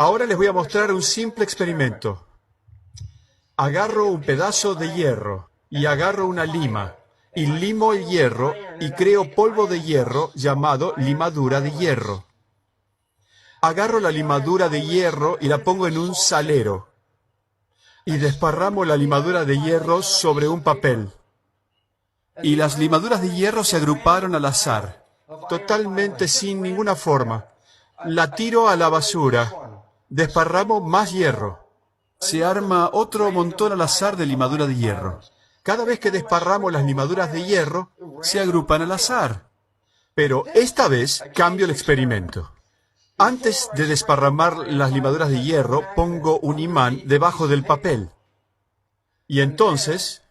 Ahora les voy a mostrar un simple experimento. Agarro un pedazo de hierro y agarro una lima y limo el hierro y creo polvo de hierro llamado limadura de hierro. Agarro la limadura de hierro y la pongo en un salero y desparramo la limadura de hierro sobre un papel. Y las limaduras de hierro se agruparon al azar, totalmente sin ninguna forma. La tiro a la basura. Desparramo más hierro. Se arma otro montón al azar de limadura de hierro. Cada vez que desparramo las limaduras de hierro, se agrupan al azar. Pero esta vez cambio el experimento. Antes de desparramar las limaduras de hierro, pongo un imán debajo del papel. Y entonces,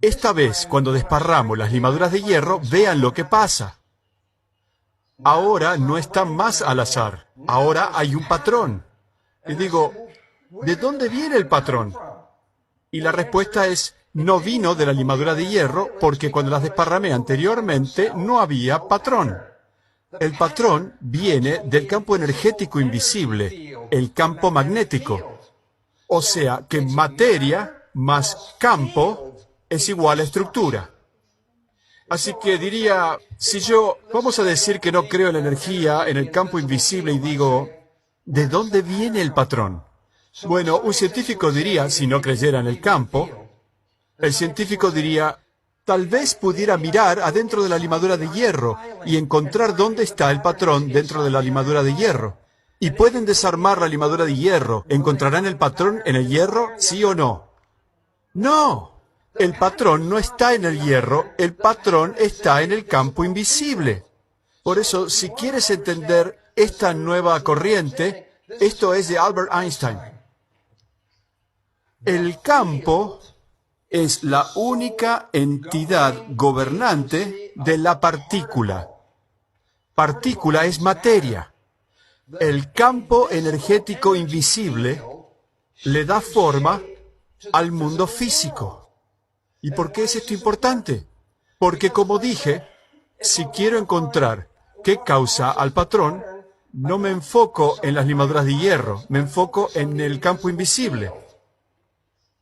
esta vez, cuando desparramo las limaduras de hierro, vean lo que pasa. Ahora no está más al azar. Ahora hay un patrón. Y digo, ¿de dónde viene el patrón? Y la respuesta es, no vino de la limadura de hierro, porque cuando las desparramé anteriormente no había patrón. El patrón viene del campo energético invisible, el campo magnético. O sea que materia más campo es igual a estructura. Así que diría, si yo, vamos a decir que no creo en la energía, en el campo invisible, y digo, ¿de dónde viene el patrón? Bueno, un científico diría, si no creyera en el campo, el científico diría, tal vez pudiera mirar adentro de la limadura de hierro y encontrar dónde está el patrón dentro de la limadura de hierro. Y pueden desarmar la limadura de hierro. ¿Encontrarán el patrón en el hierro, sí o no? ¡No! El patrón no está en el hierro, el patrón está en el campo invisible. Por eso, si quieres entender esta nueva corriente, esto es de Albert Einstein. El campo es la única entidad gobernante de la partícula. Partícula es materia. El campo energético invisible le da forma al mundo físico. ¿Y por qué es esto importante? Porque, como dije, si quiero encontrar qué causa al patrón, no me enfoco en las limaduras de hierro, me enfoco en el campo invisible.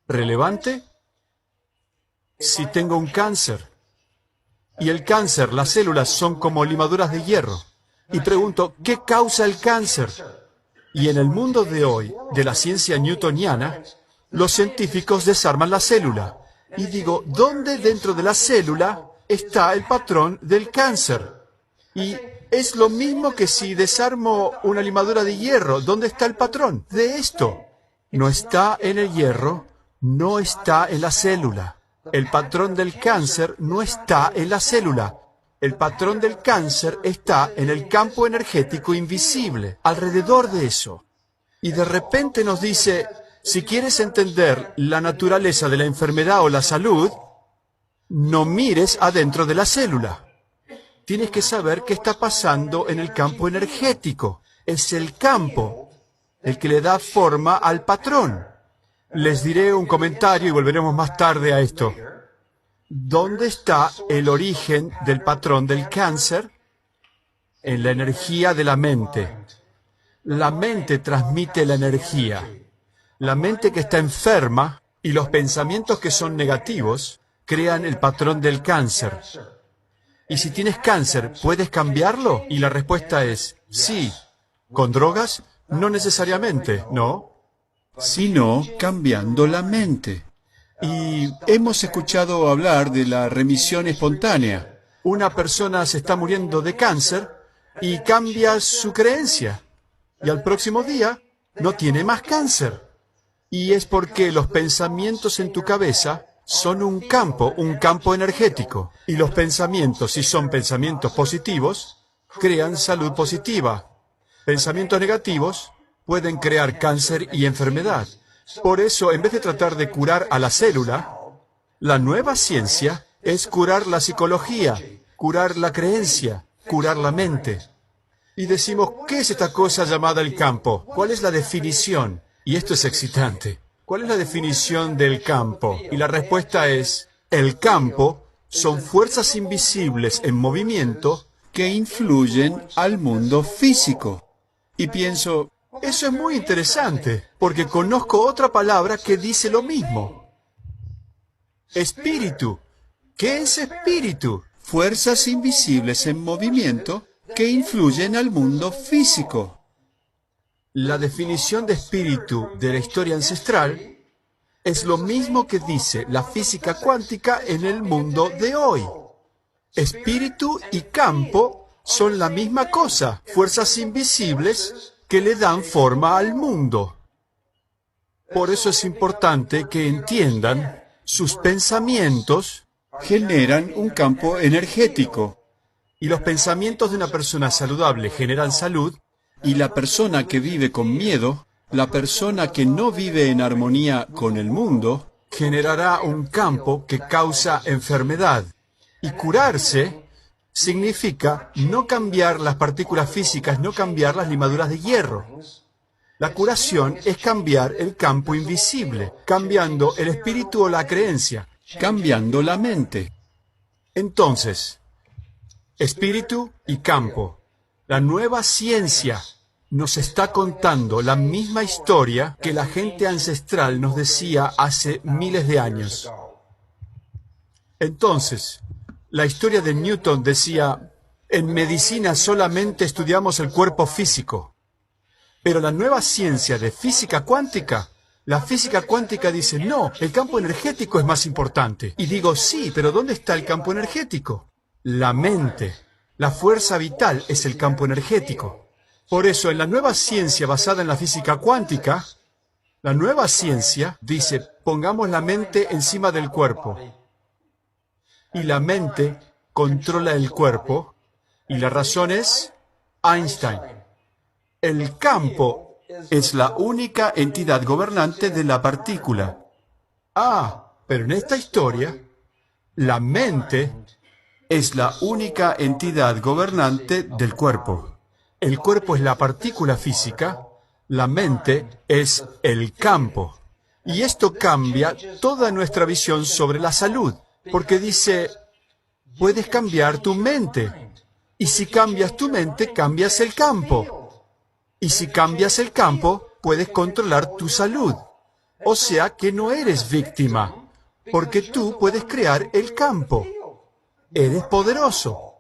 ¿Relevante? Si tengo un cáncer, y el cáncer, las células son como limaduras de hierro, y pregunto, ¿qué causa el cáncer? Y en el mundo de hoy, de la ciencia newtoniana, los científicos desarman la célula. Y digo, ¿dónde dentro de la célula está el patrón del cáncer? Y es lo mismo que si desarmo una limadura de hierro. ¿Dónde está el patrón de esto? No está en el hierro, no está en la célula. El patrón del cáncer no está en la célula. El patrón del cáncer está en el campo energético invisible, alrededor de eso. Y de repente nos dice, si quieres entender la naturaleza de la enfermedad o la salud, no mires adentro de la célula. Tienes que saber qué está pasando en el campo energético. Es el campo el que le da forma al patrón. Les diré un comentario y volveremos más tarde a esto. ¿Dónde está el origen del patrón del cáncer? En la energía de la mente. La mente transmite la energía. La mente que está enferma y los pensamientos que son negativos crean el patrón del cáncer. Y si tienes cáncer, ¿puedes cambiarlo? Y la respuesta es sí. ¿Con drogas? No necesariamente, ¿no? Sino cambiando la mente. Y hemos escuchado hablar de la remisión espontánea. Una persona se está muriendo de cáncer y cambia su creencia. Y al próximo día no tiene más cáncer. Y es porque los pensamientos en tu cabeza son un campo energético. Y los pensamientos, si son pensamientos positivos, crean salud positiva. Pensamientos negativos pueden crear cáncer y enfermedad. Por eso, en vez de tratar de curar a la célula, la nueva ciencia es curar la psicología, curar la creencia, curar la mente. Y decimos, ¿qué es esta cosa llamada el campo? ¿Cuál es la definición? Y esto es excitante. ¿Cuál es la definición del campo? Y la respuesta es, el campo son fuerzas invisibles en movimiento que influyen al mundo físico. Y pienso, Eso es muy interesante, porque conozco otra palabra que dice lo mismo. Espíritu. ¿Qué es espíritu? Fuerzas invisibles en movimiento que influyen al mundo físico. La definición de espíritu de la historia ancestral es lo mismo que dice la física cuántica en el mundo de hoy. Espíritu y campo son la misma cosa, fuerzas invisibles que le dan forma al mundo. Por eso es importante que entiendan sus pensamientos Generan un campo energético y los pensamientos de una persona saludable generan salud y la persona que vive con miedo, la persona que no vive en armonía con el mundo, generará un campo que causa enfermedad. Y curarse significa no cambiar las partículas físicas, no cambiar las limaduras de hierro. La curación es cambiar el campo invisible, cambiando el espíritu o la creencia, cambiando la mente. Entonces, espíritu y campo. La nueva ciencia nos está contando la misma historia que la gente ancestral nos decía hace miles de años. Entonces, la historia de Newton decía, en medicina solamente estudiamos el cuerpo físico. Pero la nueva ciencia de física cuántica, la física cuántica dice, no, el campo energético es más importante. Y digo, sí, pero ¿dónde está el campo energético? La mente, la fuerza vital es el campo energético. Por eso, en la nueva ciencia basada en la física cuántica, la nueva ciencia dice, pongamos la mente encima del cuerpo. Y la mente controla el cuerpo, y la razón es Einstein. El campo es la única entidad gobernante de la partícula. Pero en esta historia, la mente es la única entidad gobernante del cuerpo. El cuerpo es la partícula física, la mente es el campo. Y esto cambia toda nuestra visión sobre la salud, porque dice, puedes cambiar tu mente. Y si cambias tu mente, cambias el campo. Y si cambias el campo, puedes controlar tu salud. O sea que no eres víctima, porque tú puedes crear el campo. Eres poderoso.